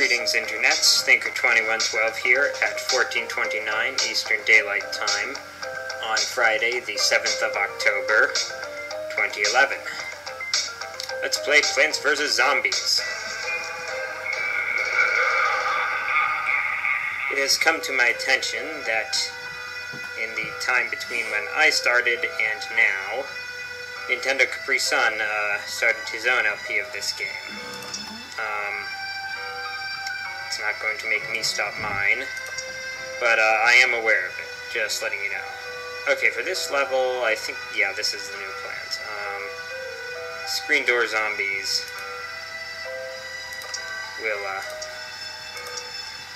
Greetings, Internets. Thinker2112 here at 14:29 Eastern Daylight Time on Friday, the 7th of October, 2011. Let's play Plants vs. Zombies. It has come to my attention that in the time between when I started and now, Nintendo Capri Sun started his own LP of this game. It's not going to make me stop mine, but I am aware of it, just letting you know. Okay, for this level, I think, yeah, this is the new plant. Screen door zombies will,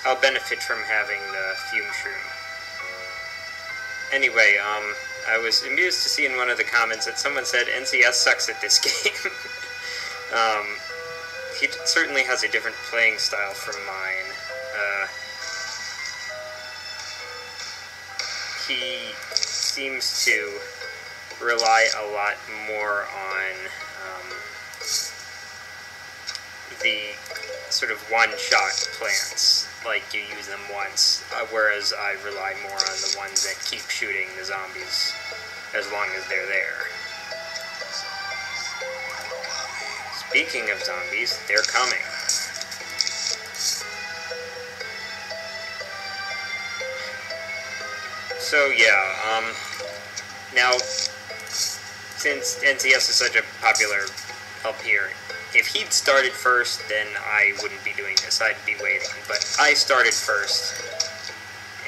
I'll benefit from having the fume shroom. Anyway, I was amused to see in one of the comments that someone said NCS sucks at this game. He certainly has a different playing style from mine. He seems to rely a lot more on the sort of one-shot plants, like you use them once, whereas I rely more on the ones that keep shooting the zombies as long as they're there. Speaking of zombies, they're coming. So yeah, now, since NCS is such a popular LP here, if he'd started first, then I wouldn't be doing this, I'd be waiting, but I started first,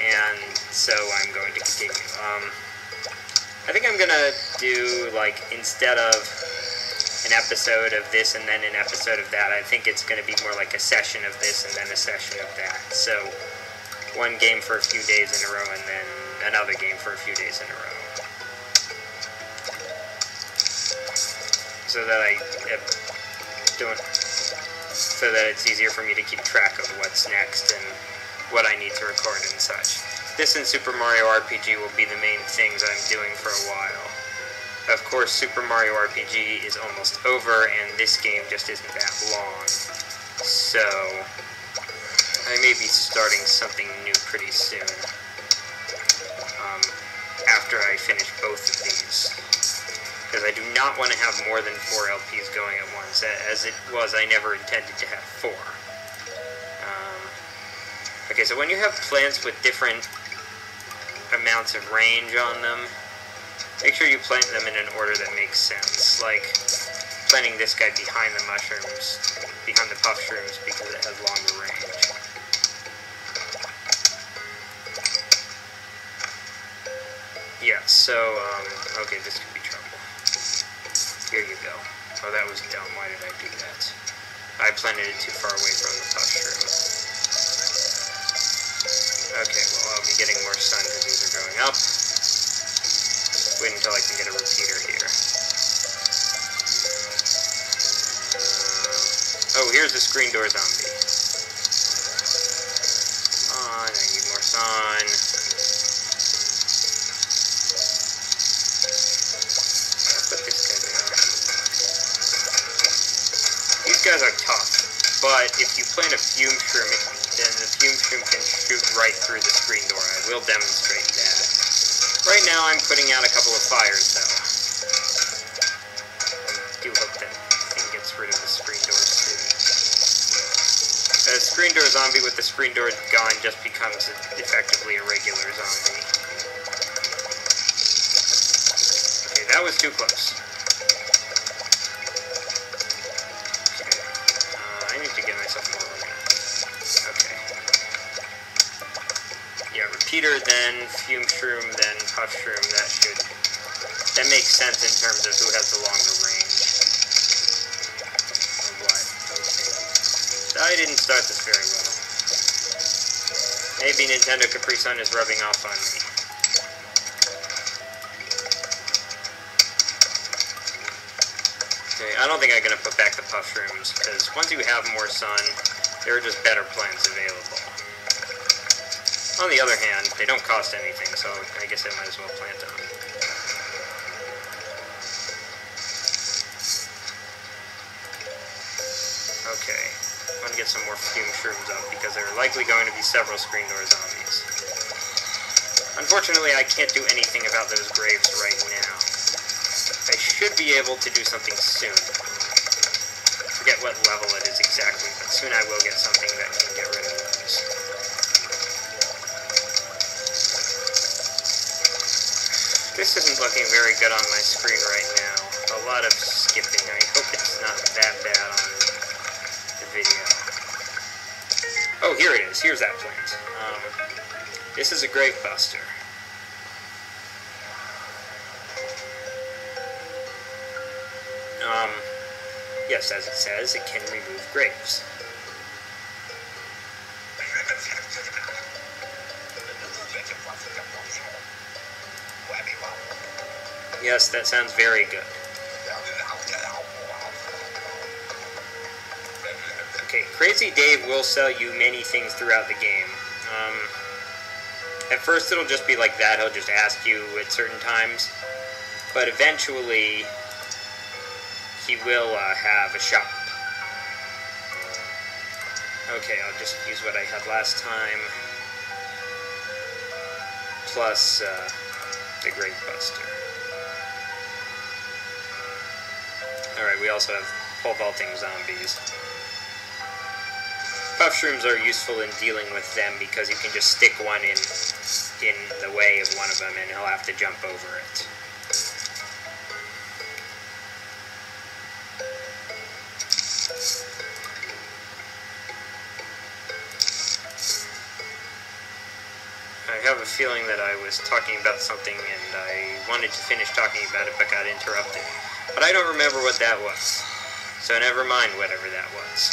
and so I'm going to continue. I think I'm gonna do, like, instead of an episode of this and then an episode of that, I think it's going to be more like a session of this and then a session of that. So, one game for a few days in a row and then another game for a few days in a row. So that so that it's easier for me to keep track of what's next and what I need to record and such. This and Super Mario RPG will be the main things I'm doing for a while. Of course, Super Mario RPG is almost over, and this game just isn't that long. So, I may be starting something new pretty soon, after I finish both of these. Because I do not want to have more than 4 LPs going at once. As it was, I never intended to have 4. Okay, so when you have plants with different amounts of range on them, make sure you plant them in an order that makes sense, like planting this guy behind the mushrooms, behind the puff shrooms, because it has longer range. Yeah, so, okay, this could be trouble. Here you go. Oh, that was dumb. Why did I do that? I planted it too far away from the puff shroom. Okay, well, I'll be getting more sun because these are going up. Wait until I can get a repeater here. Oh, here's a screen door zombie. Come on, I need more sun. I'll put this guy there. These guys are tough, but if you plant a fume shroom, then the fume shroom can shoot right through the screen door. I will demonstrate that. Right now, I'm putting out a couple of fires, though. I do hope that thing gets rid of the screen doors, too. A screen door zombie with the screen door gone just becomes effectively a regular zombie. Okay, that was too close. Okay, I need to get myself more room. Okay. Yeah, repeater, then fume shroom, then puff shroom. That makes sense in terms of who has the longer range. Or what? Okay. I didn't start this very well. Maybe Nintendo Capri Sun is rubbing off on me. Okay, I don't think I'm going to put back the puff shrooms, because once you have more sun, there are just better plants available. On the other hand, they don't cost anything, so I guess I might as well plant them. Okay. want to get some more fume shrooms up, because there are likely going to be several screen door zombies. Unfortunately, I can't do anything about those graves right now. I should be able to do something soon. I forget what level it is exactly, but soon I will get something that can get rid of those. This isn't looking very good on my screen right now. A lot of skipping. I hope it's not that bad on the video. Oh, here it is. Here's that plant. This is a grave buster. Yes, as it says, it can remove graves. Yes, that sounds very good. Okay, Crazy Dave will sell you many things throughout the game. At first it'll just be like that, he'll just ask you at certain times, but eventually he will have a shop. Okay, I'll just use what I had last time, plus the Grave Buster. Alright, we also have pole vaulting zombies. Puff shrooms are useful in dealing with them because you can just stick one in the way of one of them and he'll have to jump over it. I have a feeling that I was talking about something and I wanted to finish talking about it but got interrupted. But I don't remember what that was. So never mind whatever that was.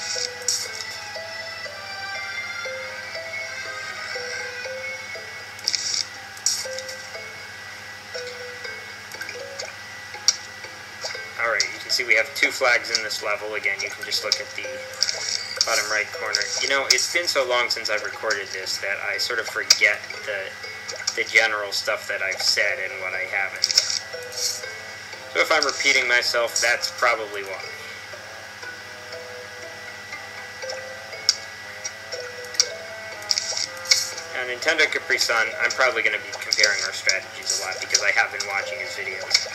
Alright, you can see we have 2 flags in this level. Again, you can just look at the bottom right corner. You know, it's been so long since I've recorded this that I sort of forget the general stuff that I've said and what I haven't. So if I'm repeating myself, that's probably why. Now, Nintendo Capri Sun, I'm probably going to be comparing our strategies a lot because I have been watching his videos.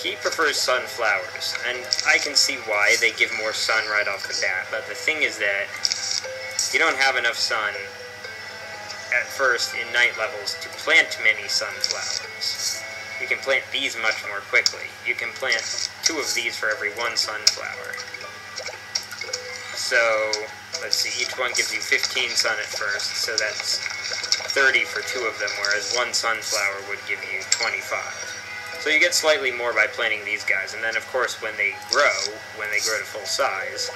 He prefers sunflowers, and I can see why. They give more sun right off the bat, but the thing is that you don't have enough sun at first in night levels to plant many sunflowers. You can plant these much more quickly. You can plant 2 of these for every 1 sunflower. So, let's see, each one gives you 15 sun at first, so that's 30 for 2 of them, whereas 1 sunflower would give you 25. So you get slightly more by planting these guys, and then of course when they grow to full size,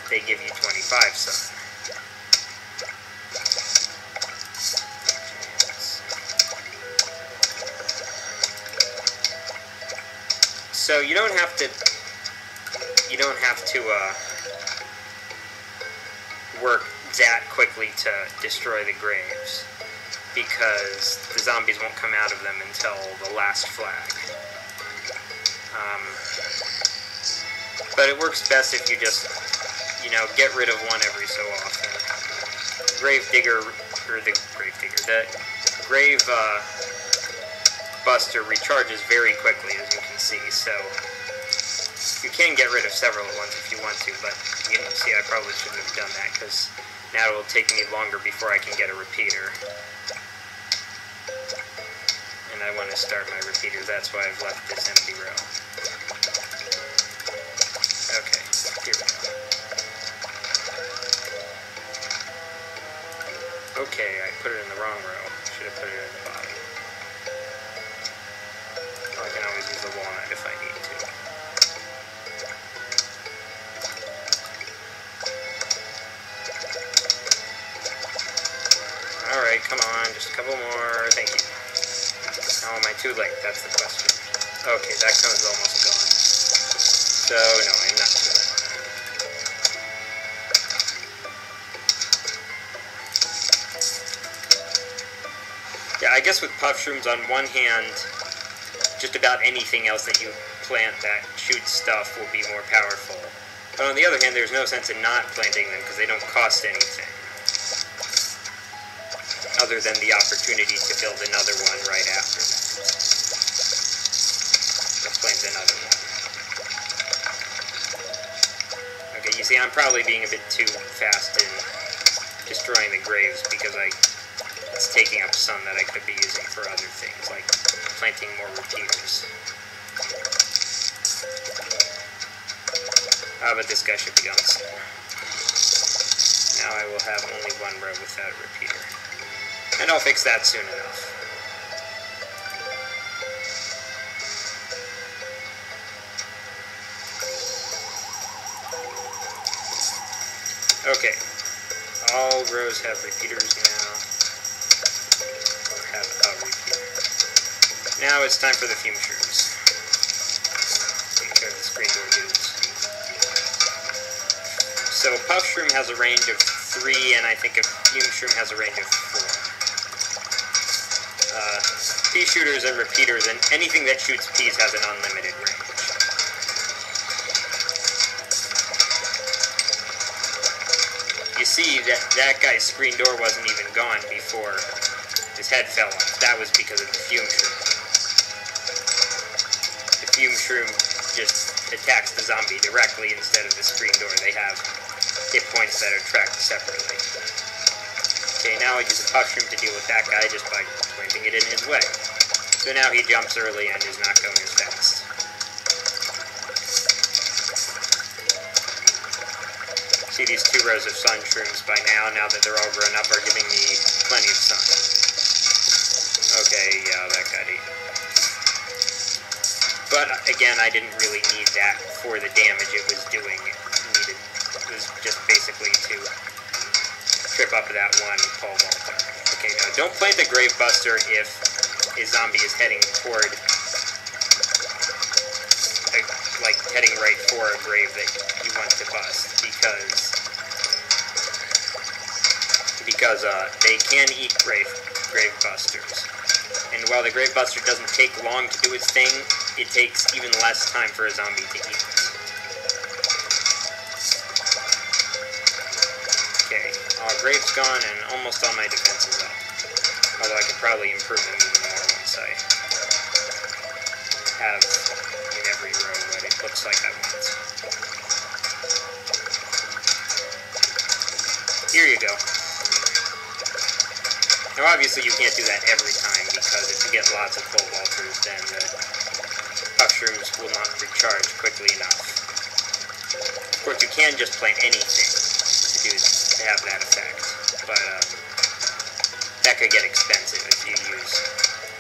they give you 25 sun. So you don't have to work that quickly to destroy the graves, because the zombies won't come out of them until the last flag. But it works best if you just, get rid of one every so often. The Grave Buster recharges very quickly, as you can see, so you can get rid of several at once if you want to, but you can see I probably shouldn't have done that, because now it will take me longer before I can get a repeater. And I want to start my repeater, that's why I've left this empty row. Okay, here we go. Okay, I put it in the wrong row. Should have put it in the bottom. Well, I can always use the walnut if I need to. Alright, come on, just a couple more. Thank you. How am I too late? That's the question. Okay, that cone's almost gone. So, no, I'm not too late. Yeah, I guess with puff shrooms, on one hand, just about anything else that you plant that shoots stuff will be more powerful. But on the other hand, there's no sense in not planting them because they don't cost anything. Other than the opportunity to build another one right after that. Let's plant another one. Okay, you see, I'm probably being a bit too fast in destroying the graves because it's taking up sun that I could be using for other things, like planting more repeaters. But this guy should be gone soon. Now I will have only one row without a repeater. And I'll fix that soon enough. Okay. All rows have repeaters now. Or have a repeater. Now it's time for the fume shrooms. Take care of the screen door dudes. So a puff shroom has a range of 3, and I think a fume shroom has a range of 4. Pea shooters and repeaters, and anything that shoots peas has an unlimited range. You see, that guy's screen door wasn't even gone before his head fell off. That was because of the fume shroom. The fume shroom just attacks the zombie directly instead of the screen door. They have hit points that are tracked separately. Okay, now I use a puff shroom to deal with that guy just by planting it in his way. So now he jumps early and is not going as fast. See, these 2 rows of sun shrooms by now that they're all grown up, are giving me plenty of sun. Okay, yeah, that got eaten. But again, I didn't really need that for the damage it was doing. It was just basically to trip up that one pole vaulter. Okay, now don't plant the grave buster if a zombie is heading toward, like heading right for a grave that you want to bust, because they can eat grave busters. And while the grave buster doesn't take long to do its thing, it takes even less time for a zombie to eat it. Okay, all graves gone and almost all my defenses up. Although I could probably improve them even more once I have in every row what it looks like I want. Here you go. Now obviously you can't do that every time, because if you get lots of pole vaulters, then the puff shrooms will not recharge quickly enough. Of course, you can just plant anything to have that effect, but that could get expensive if you use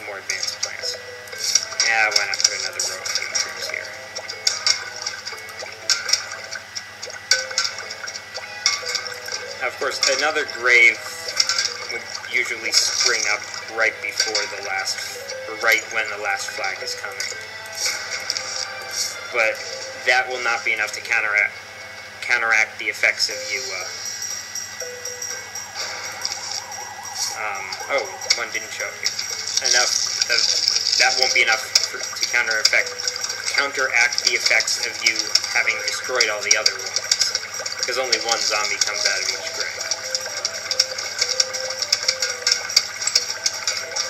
more advanced plants. Yeah, why not put another row of fume shrooms here? Now, of course, another grave would usually spring up right before right when the last flag is coming. But that will not be enough to counteract the effects of you, oh, one didn't show up here. That won't be enough to counteract the effects of you having destroyed all the other ones. Because only one zombie comes out of each grave.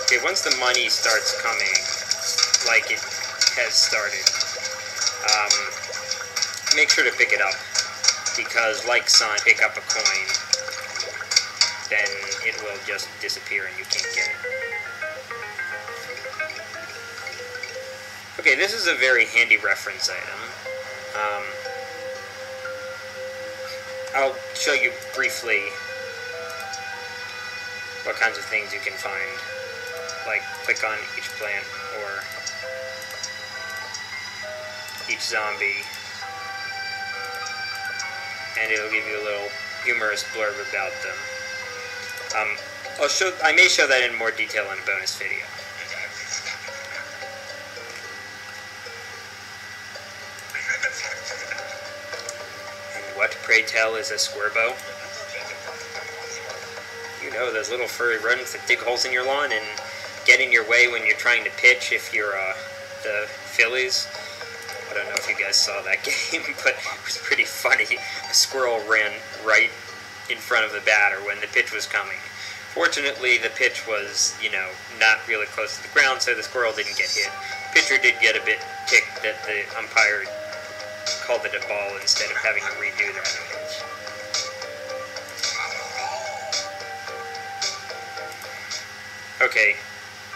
Okay, once the money starts coming, like it has started, make sure to pick it up, because like sun, pick up a coin, then it will just disappear and you can't get it. Okay, this is a very handy reference item. I'll show you briefly what kinds of things you can find. Like, click on each plant or each zombie, and it'll give you a little humorous blurb about them. I may show that in more detail in a bonus video. And what, pray tell, is a Squirbo? You know, those little furry rodents that dig holes in your lawn and get in your way when you're trying to pitch if you're the fillies. I don't know if you guys saw that game, but it was pretty funny. A squirrel ran right in front of the batter when the pitch was coming. Fortunately, the pitch was, not really close to the ground, so the squirrel didn't get hit. The pitcher did get a bit ticked that the umpire called it a ball instead of having to redo the pitch. Okay,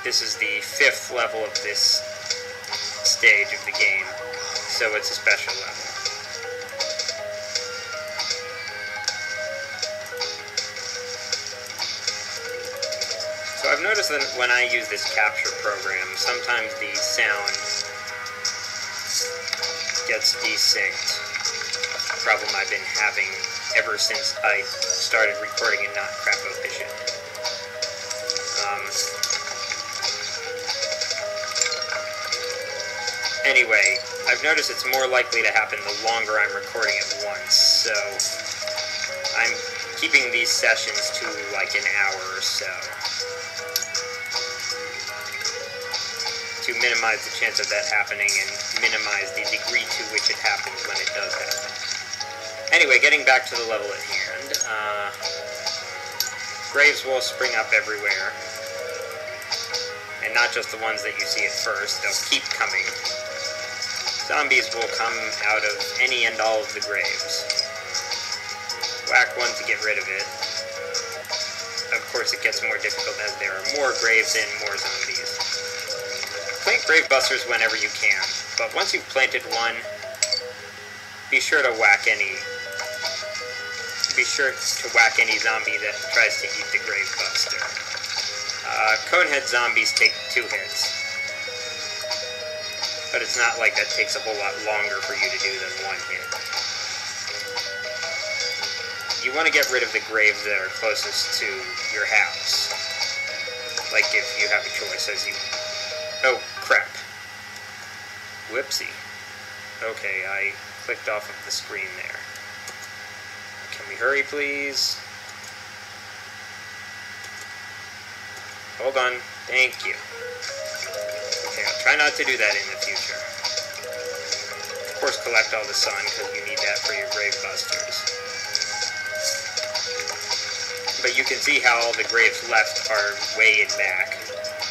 this is the 5th level of this stage of the game, so it's a special level. So I've noticed that when I use this capture program, sometimes the sound gets desynced. A problem I've been having ever since I started recording in Not Crapo Vision. Anyway, I've noticed it's more likely to happen the longer I'm recording at once, so I'm keeping these sessions to like an hour or so to minimize the chance of that happening and minimize the degree to which it happens when it does happen. Anyway, getting back to the level at hand, graves will spring up everywhere, and not just the ones that you see at first, they'll keep coming. Zombies will come out of any and all of the graves. Whack one to get rid of it. Of course, it gets more difficult as there are more graves and more zombies. Plant grave busters whenever you can, but once you've planted one, be sure to whack any zombie that tries to eat the grave buster. Conehead zombies take 2 hits. But it's not like that takes a whole lot longer for you to do than 1 hit. You want to get rid of the graves that are closest to your house. Like if you have a choice as you... Oh, crap. Whoopsie. Okay, I clicked off of the screen there. Can we hurry, please? Hold on. Thank you. Okay, I'll try not to do that in the future. Of course, collect all the sun, because you need that for your grave busters. But you can see how all the graves left are way in back,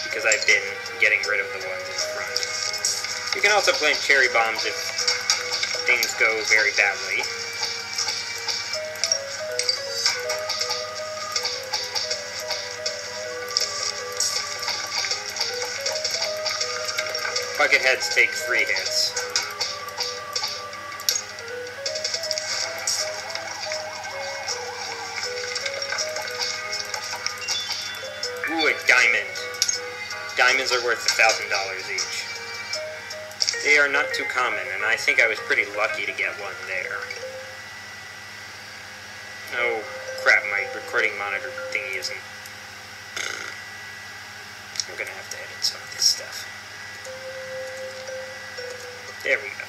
because I've been getting rid of the ones in front. You can also plant cherry bombs if things go very badly. Bucketheads take 3 hits. Ooh, a diamond. Diamonds are worth $1,000 each. They are not too common, and I think I was pretty lucky to get one there. Oh, crap, my recording monitor thingy isn't... I'm gonna have to edit some of this stuff. There we go.